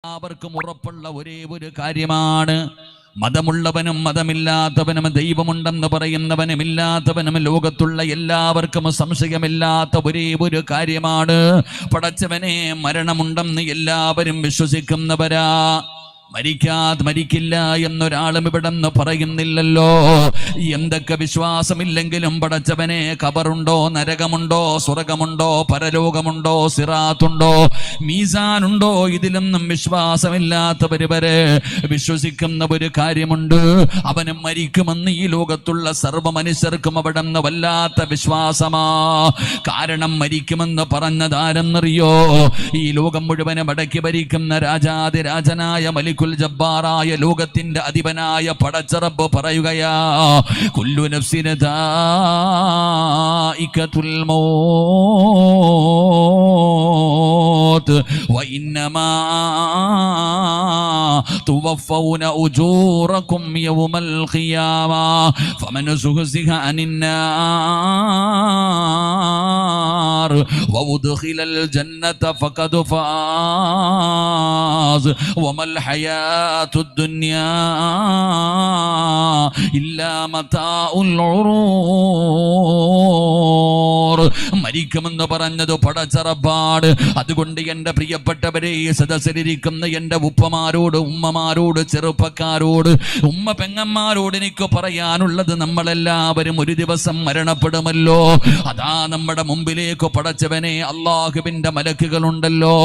എല്ലാവർക്കും ഉറപ്പുള്ള ഒരേ ഒരു കാര്യമാണ്, മതമുള്ളവനും മതമില്ലാത്തവനും ദൈവമുണ്ടെന്ന് പറയുന്നവനും ഇല്ലാത്തവനും ലോകത്തുള്ള എല്ലാവർക്കും സംശയമില്ലാത്ത ഒരേ ഒരു കാര്യമാണ്, പടച്ചവനെ മരണമുണ്ടെന്ന് എല്ലാവരും വിശ്വസിക്കുന്നവരാ. മരിക്കില്ല എന്നൊരാളും ഇവിടെ നിന്ന് പറയുന്നില്ലല്ലോ. എന്തൊക്കെ വിശ്വാസമില്ലെങ്കിലും പടച്ചവനെ ഖബറുണ്ടോ, നരകമുണ്ടോ, സ്വർഗമുണ്ടോ, പരലോകമുണ്ടോ, സിറാത്തുണ്ടോ, മീസാനുണ്ടോ, ഇതിലൊന്നും വിശ്വാസമില്ലാത്തവര് വരെ വിശ്വസിക്കുന്ന ഒരു കാര്യമുണ്ട്, അവനും മരിക്കുമെന്ന് ഈ ലോകത്തുള്ള സർവ്വ മനുഷ്യർക്കും അവിടെ നിന്ന് വല്ലാത്ത വിശ്വാസമാ. കാരണം മരിക്കുമെന്ന് പറഞ്ഞതാരെന്നറിയോ? ഈ ലോകം മുഴുവനും അടക്കി ഭരിക്കുന്ന രാജാതിരാജനായ മലിക്കുൽ ജബ്ബാറായ ലോകത്തിന്റെ അധിപനായ പടച്ചറബ് പറയുകയാ, കുല്ലു നഫ്സിൻ ദായിഖത്തുൽ മൗത്ത് വഇന്നമാ തുവഫൗന ഉജൂറകും യൗമൽ ഖിയാമ ഫമൻ സുഹ്സിഹ അനിന്നാർ വഉദ്ഖിലൽ ജന്നത ഫഖദ് ഫാസ് വമൽ ഹയാത്തുദ് ദുനിയാ ഇല്ലാ മതാഉൽ ഉറൂർ. മരിക്കുമെന്ന് പറഞ്ഞത് പടച്ചറപ്പാട്. അതുകൊണ്ട് എൻ്റെ പ്രിയപ്പെട്ടവരെ, ഈ സദസ്സിലിരിക്കുന്ന എൻ്റെ ഉപ്പമാരോട്, ഉമ്മമാരോട്, ചെറുപ്പക്കാരോട്, ഉമ്മ പെങ്ങന്മാരോട് എനിക്ക് പറയാനുള്ളത്, നമ്മളെല്ലാവരും ഒരു ദിവസം മരണപ്പെടുമല്ലോ. അതാ നമ്മുടെ മുമ്പിലേക്ക് പടച്ചവനെ അള്ളാഹുവിൻ്റെ മലക്കുകളുണ്ടല്ലോ.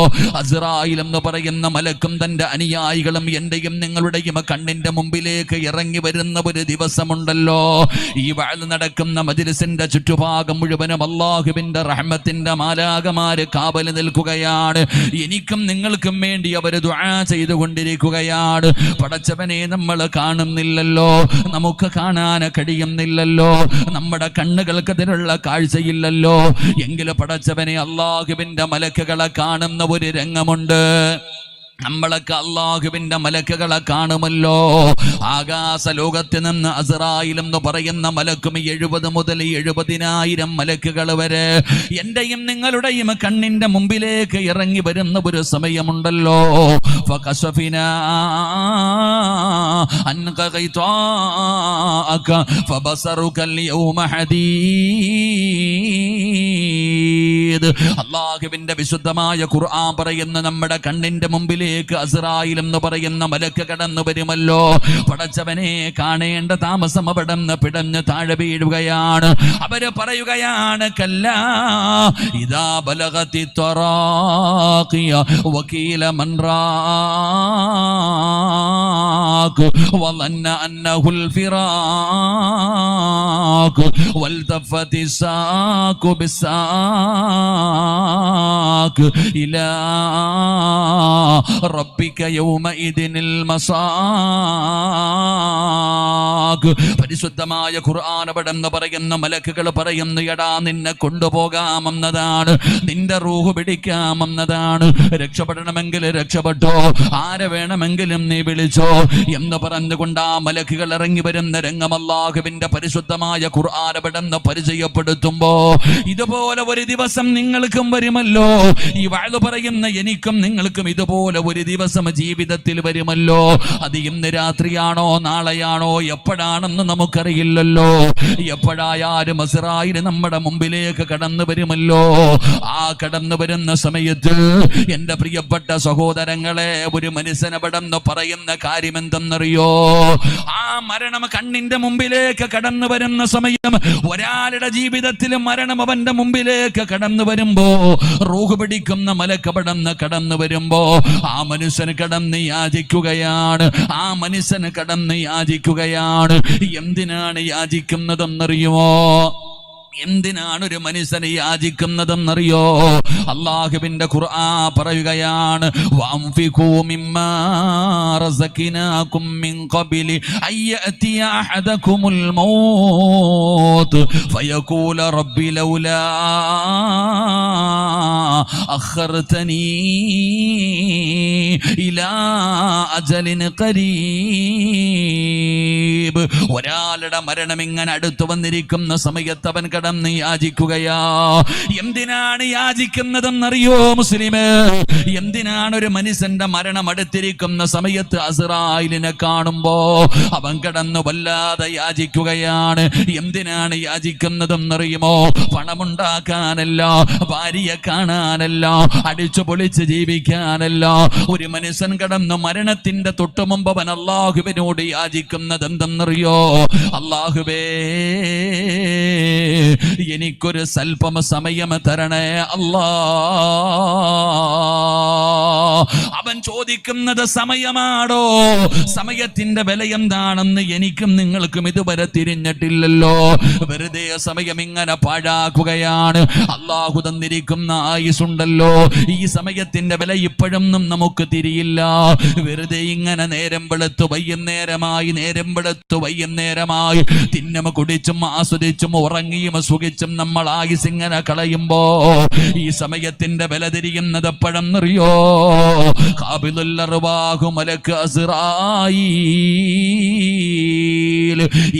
അസ്റായിൽ എന്ന് പറയുന്ന മലക്കും തൻ്റെ അനുയായികളും എൻ്റെയും നിങ്ങളുടെയും കണ്ണിൻ്റെ മുമ്പിലേക്ക് ഇറങ്ങി വരുന്ന ഒരു ദിവസമുണ്ടല്ലോ. ഈ വഅദ് നടക്കുന്ന മജ്ലിസിന്റെ ചുറ്റുഭാഗം മുഴുവനും അള്ളാഹുവിൻ്റെ റഹ്മത്തിന്റെ മാലാഖമാര് കാവൽ നിൽക്കുകയാണ്. എനിക്കും നിങ്ങൾക്കും വേണ്ടി അവർ ദുആ ചെയ്തുകൊണ്ടിരിക്കുകയാണ്. പടച്ചവനെ നമ്മൾ കാണുന്നില്ലല്ലോ, നമുക്ക് കാണാൻ കഴിയുന്നില്ലല്ലോ, നമ്മുടെ കണ്ണുകൾക്ക് അതിനുള്ള കാഴ്ചയില്ലല്ലോ. എങ്കിലും പടച്ചവനെ അള്ളാഹുവിൻ്റെ മലക്കുകളെ കാണുന്ന ഒരു രംഗമുണ്ട്. നമ്മളൊക്കെ അള്ളാഹുവിൻ്റെ മലക്കുകളെ കാണുമല്ലോ. ആകാശ ലോകത്ത് നിന്ന് അസ്റായിൽ എന്ന് പറയുന്ന മലക്കും 70 മുതൽ 70,000 മലക്കുകൾ വരെ എൻ്റെയും നിങ്ങളുടെയും കണ്ണിൻ്റെ മുമ്പിലേക്ക് ഇറങ്ങി വരുന്ന ഒരു സമയമുണ്ടല്ലോ. ഫകശഫിനാ അൻക ഗിതാഅക ഫബസറുക അൽയൗമ ഹദീദ്. അള്ളാഹുവിൻ്റെ വിശുദ്ധമായ ഖുർആൻ പറയുന്ന നമ്മുടെ കണ്ണിൻ്റെ മുമ്പിൽ അസ്റായിൽ എന്ന് പറയുന്ന മലക്ക് കടന്നു വരുമല്ലോ. പടച്ചവനെ കാണേണ്ട താമസം അവിടെ നിന്ന് പിടഞ്ഞ് താഴെ വീഴുകയാണ്. അവര് പറയുകയാണ്, കല്ലാ ഇദാ ബലഗതി തറാഖിയ വകീല മൻ റാഖ് വظن أنه الفراق والتفت الساق بالساق إلى റബ്ബിക യൗമഇദിനിൽ മസാഖ്. പരിശുദ്ധമായ ഖുർആൻ അവിടെ എന്ന് പറയുന്ന മലക്കുകൾ പറയുന്നു, എടാ നിന്നെ കൊണ്ടുപോകാമെന്നതാണ്, നിന്റെ റൂഹ് പിടിക്കാമെന്നതാണ്, രക്ഷപ്പെടണമെങ്കിൽ രക്ഷപ്പെട്ടോ, ആരെ വേണമെങ്കിലും നീ വിളിച്ചോ എന്ന് പറഞ്ഞുകൊണ്ട് ആ മലക്കുകൾ ഇറങ്ങി വരുന്ന രംഗം അല്ലാഹുവിന്റെ പരിശുദ്ധമായ ഖുർആൻ അവിടെ നിന്ന് പരിചയപ്പെടുത്തുമ്പോ, ഇതുപോലെ ഒരു ദിവസം നിങ്ങൾക്കും വരുമല്ലോ. ഈ വഅദ് പറയുന്ന എനിക്കും നിങ്ങൾക്കും ഇതുപോലെ ഒരു ദിവസം ജീവിതത്തിൽ വരുമല്ലോ. അത് ഇന്ന് രാത്രിയാണോ നാളെയാണോ എപ്പോഴാണെന്ന് നമുക്കറിയില്ലല്ലോ. എപ്പോഴായാലും അസ്റായിൽ നമ്മുടെ മുമ്പിലേക്ക് കടന്നു വരുമല്ലോ. ആ കടന്നു വരുന്ന സമയത്ത് എൻ്റെ പ്രിയപ്പെട്ട സഹോദരങ്ങളെ, ഒരു മനുഷ്യനവിടെന്ന് പറയുന്ന കാര്യം എന്തെന്നറിയോ? ആ മരണം കണ്ണിന്റെ മുമ്പിലേക്ക് കടന്നു വരുന്ന സമയം, ഒരാളുടെ ജീവിതത്തിൽ മരണം അവന്റെ മുമ്പിലേക്ക് കടന്നു വരുമ്പോ, റൂഹ് പിടിക്കുന്ന മലക്കവിടെന്ന് കടന്നു വരുമ്പോ ആ മനുഷ്യന് കടന്ന് യാചിക്കുകയാണ്. ആ മനുഷ്യന് കടന്ന് യാചിക്കുകയാണ്. എന്തിനാണ് യാചിക്കുന്നതെന്നറിയുമോ? എന്തിനാണ് ഒരു മനുഷ്യനെ യാചിക്കുന്നതെന്നറിയോ? അള്ളാഹുവിന്റെ ഖുർആൻ പറയുകയാണ്, വഅൻഫിഖൂ മിമ്മാ റസഖനാകും മിൻ ഖബ്ലി അയ്യഅതിയ അഹദകുമുൽ മൗത്ത് ഫയഖൂല റബ്ബി ലൗലാ അഖർതനീ ഇലാ അജലിൻ ഖരീബ്. ഒരാളുടെ മരണം ഇങ്ങനെ അടുത്തു വന്നിരിക്കുന്ന സമയത്ത് അവൻ കടന്ന് യാചിക്കുകയാ. എന്തിനാണ് യാചിക്കുന്നത്? യാചിക്കുന്നതെന്നറിയോ മുസ്ലിമേ? എന്തിനാണ് ഒരു മനുഷ്യന്റെ മരണം അടുത്തിരിക്കുന്ന സമയത്ത് അസ്റായിലിനെ കാണുമ്പോ അവൻ കിടന്ന് വല്ലാതെ യാചിക്കുകയാണ്? എന്തിനാണ് യാചിക്കുന്നതെന്നറിയുമോ? പണമുണ്ടാക്കാനല്ല, ഭാര്യയെ കാണാനല്ല, അടിച്ചു പൊളിച്ച് ജീവിക്കാനല്ല. ഒരു മനുഷ്യൻ കിടന്ന് മരണത്തിന്റെ തൊട്ടുമുമ്പ് അവൻ അല്ലാഹുവിനോട് യാചിക്കുന്നത് എന്തെന്നറിയോ? അല്ലാഹുവേ, എനിക്കൊരു സ്വല്പം സമയം തരണേ അല്ലാ. അവൻ ചോദിക്കുന്നത് സമയമാണോ? സമയത്തിന്റെ വില എന്താണെന്ന് എനിക്കും നിങ്ങൾക്കും ഇതുവരെ തിരിഞ്ഞിട്ടില്ലല്ലോ. വെറുതെ സമയം ഇങ്ങനെ പാഴാക്കുകയാണ്. അല്ലാഹു തന്നിരിക്കുന്ന ആയുസുണ്ടല്ലോ, ഈ സമയത്തിന്റെ വില ഇപ്പോഴൊന്നും നമുക്ക് തിരിയില്ല. വെറുതെ ഇങ്ങനെ നേരം വെളുത്തു വൈകുന്നേരമായി, നേരം വെളുത്തു വൈകുന്നേരമായി തിന്നും കുടിച്ചും ആസ്വദിച്ചും ഉറങ്ങിയും സുഖിച്ചും നമ്മൾ ആയുസ് ഇങ്ങനെ കളയുമ്പോ ഈ സമയത്തിന്റെ വില തിരിയുന്നത് എപ്പോഴെന്നറിയോ? ഖാബിലുൽ അർവാഹു മലക്ക് അസ്റായീൽ.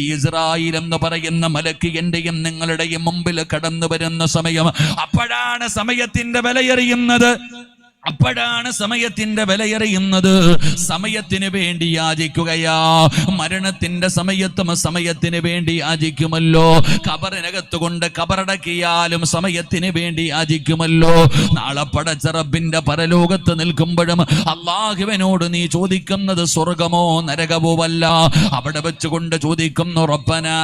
ഈ ഇസ്രായേൽ എന്ന് പറയുന്ന മലക്ക് എന്റെയും നിങ്ങളുടെയും മുമ്പിൽ കടന്നു വരുന്ന സമയം, അപ്പോഴാണ് സമയത്തിന്റെ വിലയറിയുന്നത്. അപ്പോഴാണ് സമയത്തിന്റെ വിലയറിയുന്നത്. സമയത്തിന് വേണ്ടി യാചിക്കുകയാ. മരണത്തിന്റെ സമയത്തും സമയത്തിന് വേണ്ടി യാചിക്കുമല്ലോ. ഖബറിനകത്ത് കൊണ്ട് ഖബറടക്കിയാലും സമയത്തിന് വേണ്ടി യാചിക്കുമല്ലോ. നാളെ പടച്ച റബ്ബിന്റെ പരലോകത്ത് നിൽക്കുമ്പോഴും അല്ലാഹുവിനോട് നീ ചോദിക്കുന്നത് സ്വർഗമോ നരകമോ അല്ല. അവിടെ വെച്ചുകൊണ്ട് ചോദിക്കുന്നു, റബ്ബനാ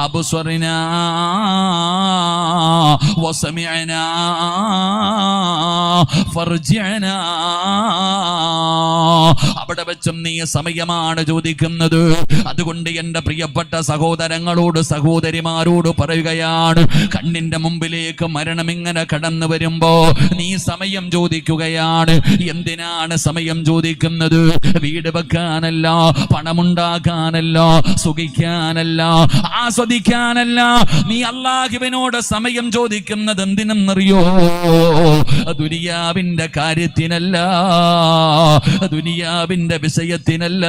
അബ്സ്വറിനാ വസമിഅനാ ഫർജിഅനാ. അവിടെ വെച്ചും നീ സമയമാണ് ചോദിക്കുന്നത്. അതുകൊണ്ട് എന്റെ പ്രിയപ്പെട്ട സഹോദരങ്ങളോട് സഹോദരിമാരോട് പറയുകയാണ്, കണ്ണിന്റെ മുമ്പിലേക്ക് മരണം ഇങ്ങനെ കടന്നു വരുമ്പോ നീ സമയം ചോദിക്കുകയാണ്. എന്തിനാണ് സമയം ചോദിക്കുന്നത്? വീട് വെക്കാനല്ല, പണമുണ്ടാക്കാനല്ല, സുഖിക്കാനല്ല, ആസ്വദിക്കാനല്ല. നീ അല്ലാഹുവിനോട് സമയം ചോദിക്കുന്നത് എന്തിനെന്നറിയോ? ദുനിയാവിന്റെ കാര്യത്തിനല്ല, ദുനിയാവിന്റെ വിഷയത്തിനല്ല,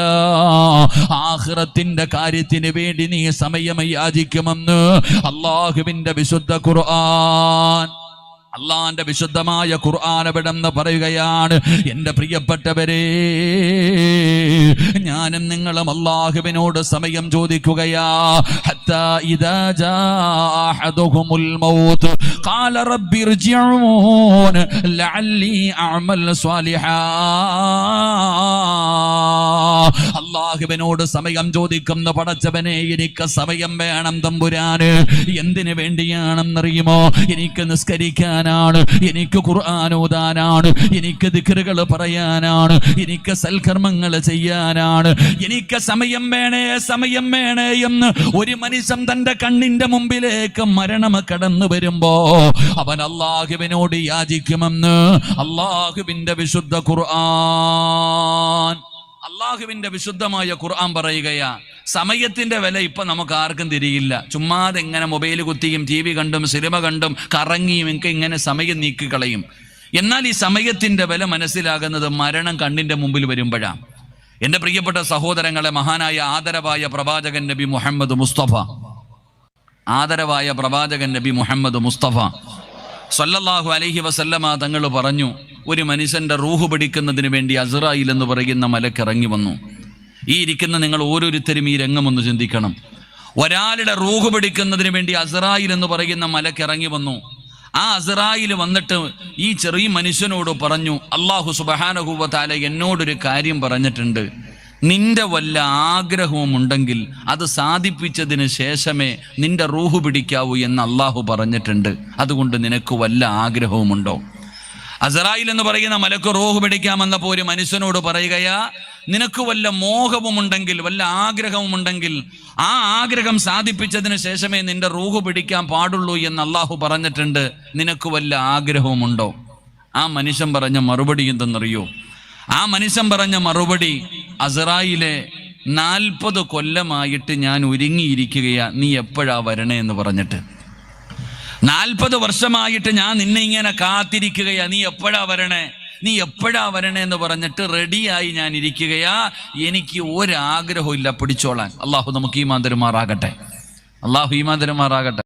ആഖിറത്തിന്റെ കാര്യത്തിന് വേണ്ടി നീ സമയം യാചിക്കുമെന്ന് അല്ലാഹുവിന്റെ വിശുദ്ധ ഖുർആൻ. അള്ളാന്റെ വിശുദ്ധമായ ഖുർആൻ എവിടെന്ന് പറയുകയാണ്, എന്റെ പ്രിയപ്പെട്ടവരെ, ഞാനും നിങ്ങളും അല്ലാഹുവിനോട് സമയം ചോദിക്കുകയാ. ഹത്താ ഇദാ ജാ അഹദുഹുമുൽ മൗത്ത് ഖാല റബ്ബി ഇർജിഊൻ ലഅല്ലി അഅമൽ സ്വാലിഹാ. അല്ലാഹുവിനോട് സമയം ചോദിക്കുന്ന പടച്ചവനെ, എനിക്ക് സമയം വേണം തമ്പുരാന്. എന്തിനു വേണ്ടിയാണെന്നറിയുമോ? എനിക്ക് നിസ്കരിക്കാൻ, എനിക്ക് ഖുർആൻ ഓതാനാണ്, എനിക്ക് ദിക്റുകൾ പറയാനാണ്, എനിക്ക് സൽക്കർമ്മങ്ങൾ ചെയ്യാനാണ്. എനിക്ക് സമയം വേണേ, സമയം വേണേ എന്ന് ഒരു മനുഷ്യൻ തന്റെ കണ്ണിന്റെ മുമ്പിലേക്ക് മരണം കടന്നു വരുമ്പോ അവൻ അല്ലാഹുവിനോട് യാചിക്കുമെന്ന് അല്ലാഹുവിന്റെ വിശുദ്ധ ഖുർആൻ. അല്ലാഹുവിന്റെ വിശുദ്ധമായ ഖുർആൻ പറയുകയാ, സമയത്തിന്റെ വില ഇപ്പൊ നമുക്ക് ആർക്കും തിരിയില്ല. ചുമ്മാതെ ഇങ്ങനെ മൊബൈൽ കുത്തിയും ടി വി കണ്ടും സിനിമ കണ്ടും കറങ്ങിയും ഒക്കെ ഇങ്ങനെ സമയം നീക്കിക്കളയും. എന്നാൽ ഈ സമയത്തിന്റെ വില മനസ്സിലാകുന്നത് മരണം കണ്ണിന്റെ മുമ്പിൽ വരുമ്പോഴാണ്. എന്റെ പ്രിയപ്പെട്ട സഹോദരങ്ങളെ, മഹാനായ ആദരവായ പ്രവാചകൻ നബി മുഹമ്മദ് മുസ്തഫ, ആദരവായ പ്രവാചകൻ നബി മുഹമ്മദ് മുസ്തഫ സല്ലല്ലാഹു അലൈഹി വസല്ലമ തങ്ങൾ പറഞ്ഞു, ഒരു മനുഷ്യന്റെ റൂഹ് പിടിക്കുന്നതിന് വേണ്ടി അസ്റായിൽ എന്ന് പറയുന്ന മലക്ക് ഇറങ്ങി വന്നു. ഈ ഇരിക്കുന്ന നിങ്ങൾ ഓരോരുത്തരും ഈ രംഗം ഒന്ന് ചിന്തിക്കണം. ഒരാളുടെ റൂഹ് പിടിക്കുന്നതിന് വേണ്ടി അസ്റായിൽ എന്ന് പറയുന്ന മലക്ക് ഇറങ്ങി വന്നു. ആ അസ്റായിൽ വന്നിട്ട് ഈ ചെറിയ മനുഷ്യനോട് പറഞ്ഞു, അല്ലാഹു സുബ്ഹാനഹു വ തആല എന്നോടൊരു കാര്യം പറഞ്ഞിട്ടുണ്ട്. നിന്റെ വല്ല ആഗ്രഹവും ഉണ്ടെങ്കിൽ അത് സാധിപ്പിച്ചതിന് ശേഷമേ നിന്റെ റൂഹ് പിടിക്കാവൂ എന്ന് അല്ലാഹു പറഞ്ഞിട്ടുണ്ട്. അതുകൊണ്ട് നിനക്ക് വല്ല ആഗ്രഹവുമുണ്ടോ? അസ്റായിൽ എന്ന് പറയുന്ന മലക്ക് റൂഹ് പിടിക്കാമെന്നപ്പോൾ ഒരു മനുഷ്യനോട് പറയുകയാ, നിനക്ക് വല്ല മോഹവുമുണ്ടെങ്കിൽ, വല്ല ആഗ്രഹവുമുണ്ടെങ്കിൽ ആ ആഗ്രഹം സാധിപ്പിച്ചതിന് ശേഷമേ നിന്റെ റൂഹ് പിടിക്കാൻ പാടുള്ളൂ എന്ന് അല്ലാഹു പറഞ്ഞിട്ടുണ്ട്. നിനക്ക് വല്ല ആഗ്രഹവുമുണ്ടോ? ആ മനുഷ്യൻ പറഞ്ഞ മറുപടി എന്തെന്നറിയോ? ആ മനുഷ്യൻ പറഞ്ഞ മറുപടി, അസ്റായിലെ 40 കൊല്ലമായിട്ട് ഞാൻ ഒരുങ്ങിയിരിക്കുകയാ, നീ എപ്പോഴാ വരണേ എന്ന് പറഞ്ഞിട്ട്. 40 വർഷമായിട്ട് ഞാൻ നിന്നെ ഇങ്ങനെ കാത്തിരിക്കുകയാ, നീ എപ്പോഴാ വരണേ, നീ എപ്പോഴാ വരണേ എന്ന് പറഞ്ഞിട്ട് റെഡിയായി ഞാൻ ഇരിക്കുകയാ. എനിക്ക് ഒരാഗ്രഹവും ഇല്ല, പിടിച്ചോളാൻ. അള്ളാഹു നമുക്ക് ഈമാൻ തരുമാറാകട്ടെ. അള്ളാഹു ഈമാൻ തരുമാറാകട്ടെ.